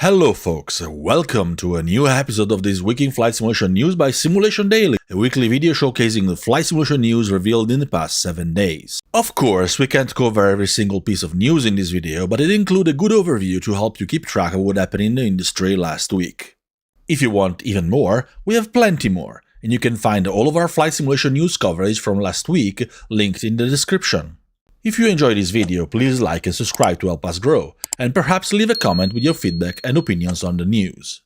Hello folks, welcome to a new episode of this week in flight simulation news by Simulation Daily, a weekly video showcasing the flight simulation news revealed in the past 7 days. Of course, we can't cover every single piece of news in this video, but it includes a good overview to help you keep track of what happened in the industry last week. If you want even more, we have plenty more, and you can find all of our flight simulation news coverage from last week linked in the description. If you enjoyed this video, please like and subscribe to help us grow, and perhaps leave a comment with your feedback and opinions on the news.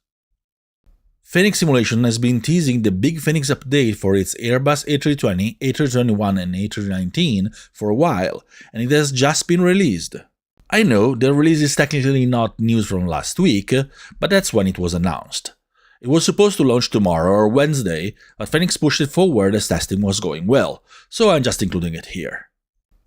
Fenix Simulation has been teasing the big Fenix update for its Airbus A320, A321 and A319 for a while, and it has just been released. I know the release is technically not news from last week, but that's when it was announced. It was supposed to launch tomorrow or Wednesday, but Fenix pushed it forward as testing was going well, so I'm just including it here.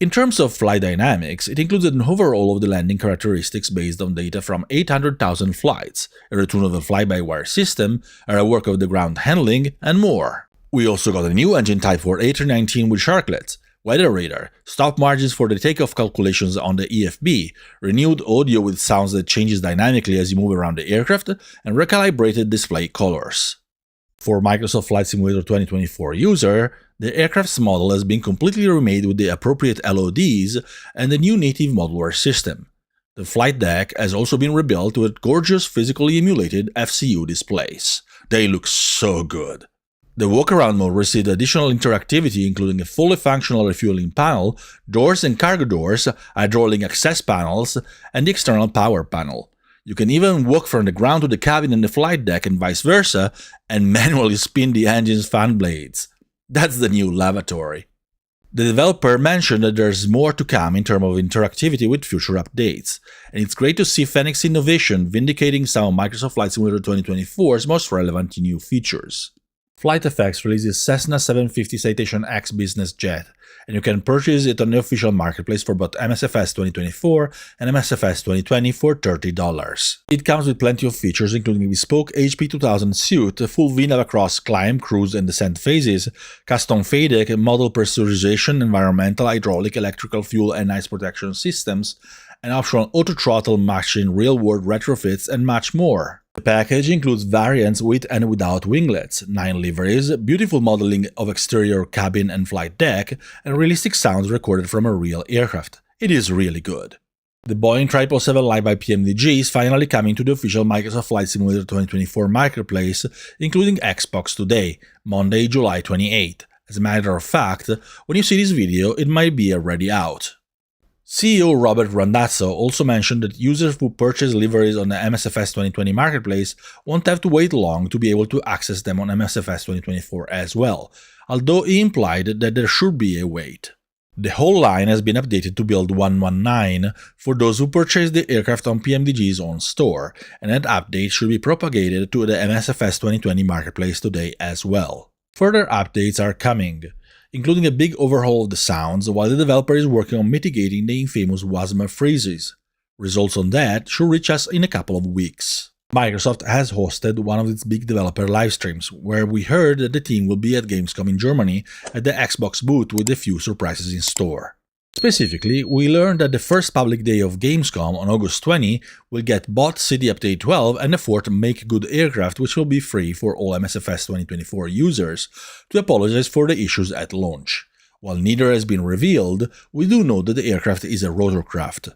In terms of flight dynamics, it includes an overhaul of the landing characteristics based on data from 800,000 flights, a return of the fly-by-wire system, a rework of the ground handling, and more. We also got a new engine type for A319 with sharklets, weather radar, stop margins for the takeoff calculations on the EFB, renewed audio with sounds that changes dynamically as you move around the aircraft, and recalibrated display colors. For Microsoft Flight Simulator 2024 user, the aircraft's model has been completely remade with the appropriate LODs and the new native modelware system. The flight deck has also been rebuilt with gorgeous physically emulated FCU displays. They look so good. The walk-around mode received additional interactivity including a fully functional refueling panel, doors and cargo doors, hydraulic access panels, and the external power panel. You can even walk from the ground to the cabin and the flight deck and vice versa, and manually spin the engine's fan blades. That's the new lavatory. The developer mentioned that there's more to come in terms of interactivity with future updates, and it's great to see Fenix innovation vindicating some of Microsoft Flight Simulator 2024's most relevant new features. FlightFX releases Cessna 750 Citation X business jet, and you can purchase it on the official marketplace for both MSFS 2024 and MSFS 2020 for $30. It comes with plenty of features including a bespoke HP 2000 suit, a full VNAV across climb, cruise and descent phases, custom FADEC, model pressurization, environmental, hydraulic, electrical, fuel and ice protection systems, an optional auto-throttle matching real-world retrofits and much more. The package includes variants with and without winglets, 9 liveries, beautiful modeling of exterior cabin and flight deck, and realistic sounds recorded from a real aircraft. It is really good. The Boeing 777 Live by PMGD is finally coming to the official Microsoft Flight Simulator 2024 marketplace, including Xbox today, Monday, July 28. As a matter of fact, when you see this video, it might be already out. CEO Robert Randazzo also mentioned that users who purchase liveries on the MSFS 2020 marketplace won't have to wait long to be able to access them on MSFS 2024 as well, although he implied that there should be a wait. The whole line has been updated to build 119 for those who purchase the aircraft on PMGD's own store, and that update should be propagated to the MSFS 2020 marketplace today as well. Further updates are coming, including a big overhaul of the sounds, while the developer is working on mitigating the infamous WASMA freezes. Results on that should reach us in a couple of weeks. Microsoft has hosted one of its big developer livestreams, where we heard that the team will be at Gamescom in Germany at the Xbox booth with a few surprises in store. Specifically, we learned that the first public day of Gamescom on August 20 will get Bot City Update 12 and the fourth Make Good aircraft, which will be free for all MSFS 2024 users, to apologize for the issues at launch. While neither has been revealed, we do know that the aircraft is a rotorcraft.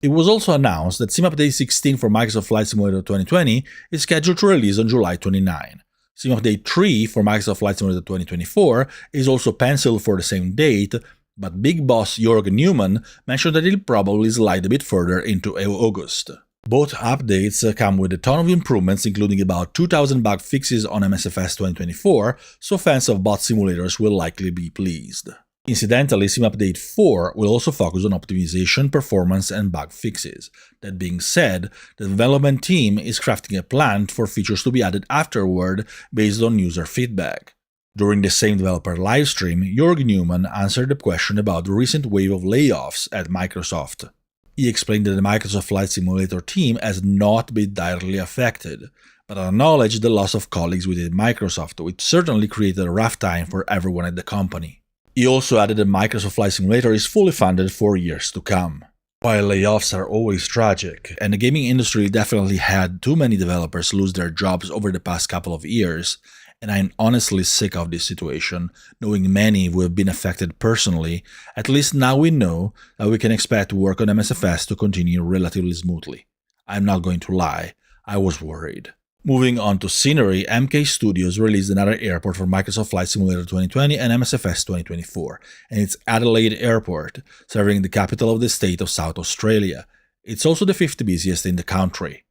It was also announced that Sim Update 16 for Microsoft Flight Simulator 2020 is scheduled to release on July 29. Sim Update 3 for Microsoft Flight Simulator 2024 is also penciled for the same date, but big boss Jörg Newman mentioned that it'll probably slide a bit further into August. Both updates come with a ton of improvements, including about 2,000 bug fixes on MSFS 2024, so fans of bot simulators will likely be pleased. Incidentally, Sim Update 4 will also focus on optimization, performance, and bug fixes. That being said, the development team is crafting a plan for features to be added afterward based on user feedback. During the same developer livestream, Jörg Newman answered the question about the recent wave of layoffs at Microsoft. He explained that the Microsoft Flight Simulator team has not been directly affected, but acknowledged the loss of colleagues within Microsoft, which certainly created a rough time for everyone at the company. He also added that Microsoft Flight Simulator is fully funded for years to come. While layoffs are always tragic, and the gaming industry definitely had too many developers lose their jobs over the past couple of years, and I'm honestly sick of this situation, knowing many who have been affected personally, at least now we know that we can expect work on MSFS to continue relatively smoothly. I'm not going to lie, I was worried. Moving on to scenery, MK Studios released another airport for Microsoft Flight Simulator 2020 and MSFS 2024, and it's Adelaide Airport, serving the capital of the state of South Australia. It's also the 5th busiest in the country.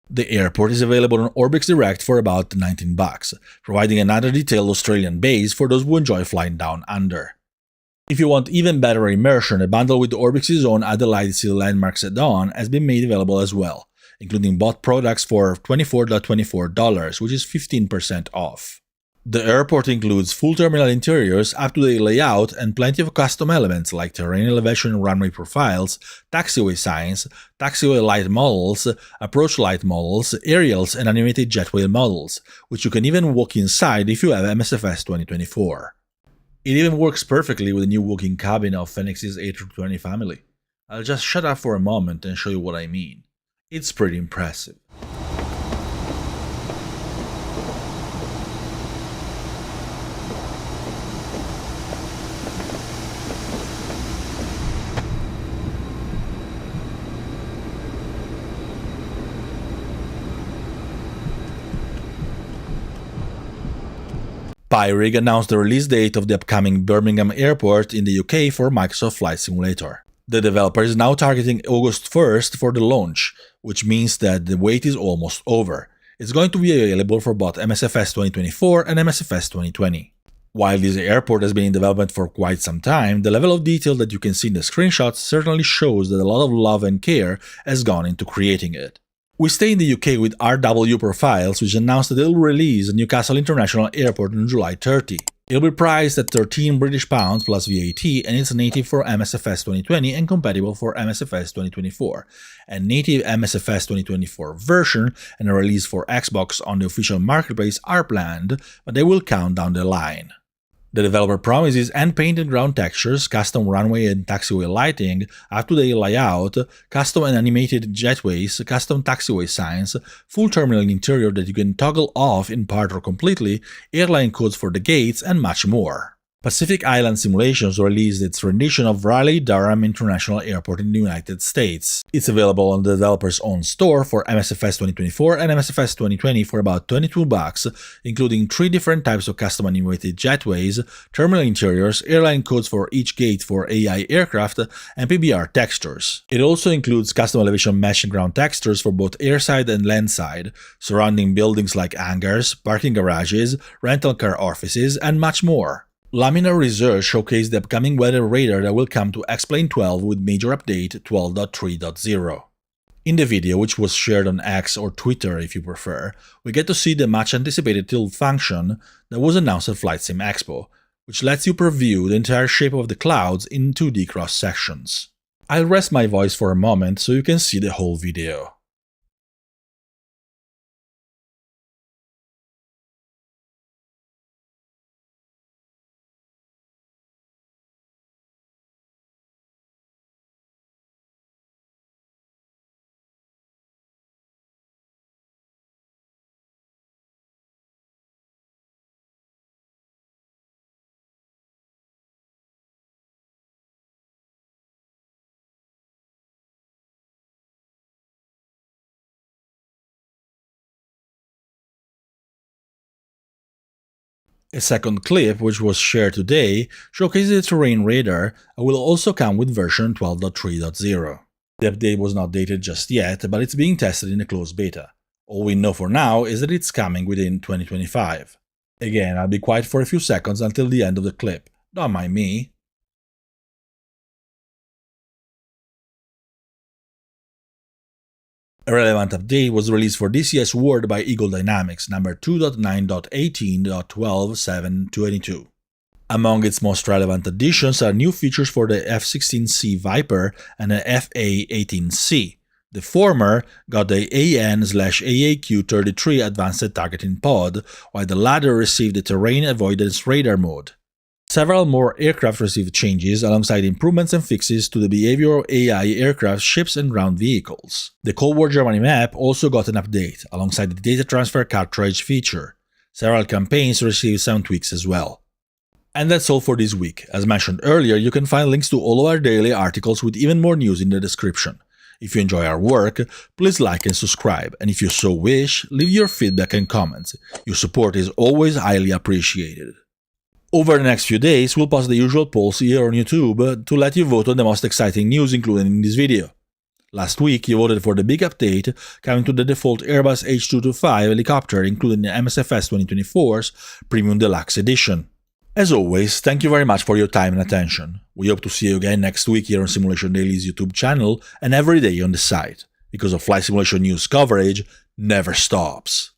The airport is available on Orbix Direct for about $19, providing another detailed Australian base for those who enjoy flying down under. If you want even better immersion, a bundle with Orbix's own Adelaide City Landmarks add-on has been made available as well, including bought products for $24.24, which is 15% off. The airport includes full terminal interiors, up-to-date layout, and plenty of custom elements like terrain elevation and runway profiles, taxiway signs, taxiway light models, approach light models, aerials, and animated jetway models, which you can even walk inside if you have MSFS 2024. It even works perfectly with the new walk-in cabin of Fenix's A320 family. I'll just shut up for a moment and show you what I mean. It's pretty impressive. Pyrig announced the release date of the upcoming Birmingham airport in the UK for Microsoft Flight Simulator. The developer is now targeting August 1st for the launch, which means that the wait is almost over. It's going to be available for both MSFS 2024 and MSFS 2020. While this airport has been in development for quite some time, the level of detail that you can see in the screenshots certainly shows that a lot of love and care has gone into creating it. We stay in the UK with RW Profiles, which announced that they'll release Newcastle International Airport on July 30. It'll be priced at £13 British plus VAT, and it's native for MSFS 2020 and compatible for MSFS 2024. A native MSFS 2024 version and a release for Xbox on the official marketplace are planned, but they will count down the line. The developer promises hand-painted ground textures, custom runway and taxiway lighting, up-to-date layout, custom and animated jetways, custom taxiway signs, full terminal interior that you can toggle off in part or completely, airline codes for the gates, and much more. Pacific Island Simulations released its rendition of Raleigh-Durham International Airport in the United States. It's available on the developer's own store for MSFS 2024 and MSFS 2020 for about $22, including 3 different types of custom animated jetways, terminal interiors, airline codes for each gate for AI aircraft, and PBR textures. It also includes custom elevation mesh and ground textures for both airside and landside, surrounding buildings like hangars, parking garages, rental car offices, and much more. Laminar Research showcased the upcoming weather radar that will come to X-Plane 12 with major update 12.3.0. In the video, which was shared on X or Twitter if you prefer, we get to see the much-anticipated tilt function that was announced at Flight Sim Expo, which lets you preview the entire shape of the clouds in 2D cross-sections. I'll rest my voice for a moment so you can see the whole video. A second clip, which was shared today, showcases the terrain radar and will also come with version 12.3.0. The update was not dated just yet, but it's being tested in a closed beta. All we know for now is that it's coming within 2025. Again, I'll be quiet for a few seconds until the end of the clip. Don't mind me. A relevant update was released for DCS World by Eagle Dynamics, number 2.9.18.12.7.22. Among its most relevant additions are new features for the F-16C Viper and the FA-18C. The former got the AN/AAQ-33 Advanced Targeting Pod, while the latter received the Terrain Avoidance Radar mode. Several more aircraft received changes alongside improvements and fixes to the behavioral AI aircraft, ships and ground vehicles. The Cold War Germany map also got an update alongside the data transfer cartridge feature. Several campaigns received some tweaks as well. And that's all for this week. As mentioned earlier, you can find links to all of our daily articles with even more news in the description. If you enjoy our work, please like and subscribe, and if you so wish, leave your feedback and comments. Your support is always highly appreciated. Over the next few days, we'll post the usual polls here on YouTube to let you vote on the most exciting news included in this video. Last week, you voted for the big update coming to the default Airbus H225 helicopter included in the MSFS 2024's Premium Deluxe Edition. As always, thank you very much for your time and attention. We hope to see you again next week here on Simulation Daily's YouTube channel and every day on the site, because of flight simulation news coverage never stops.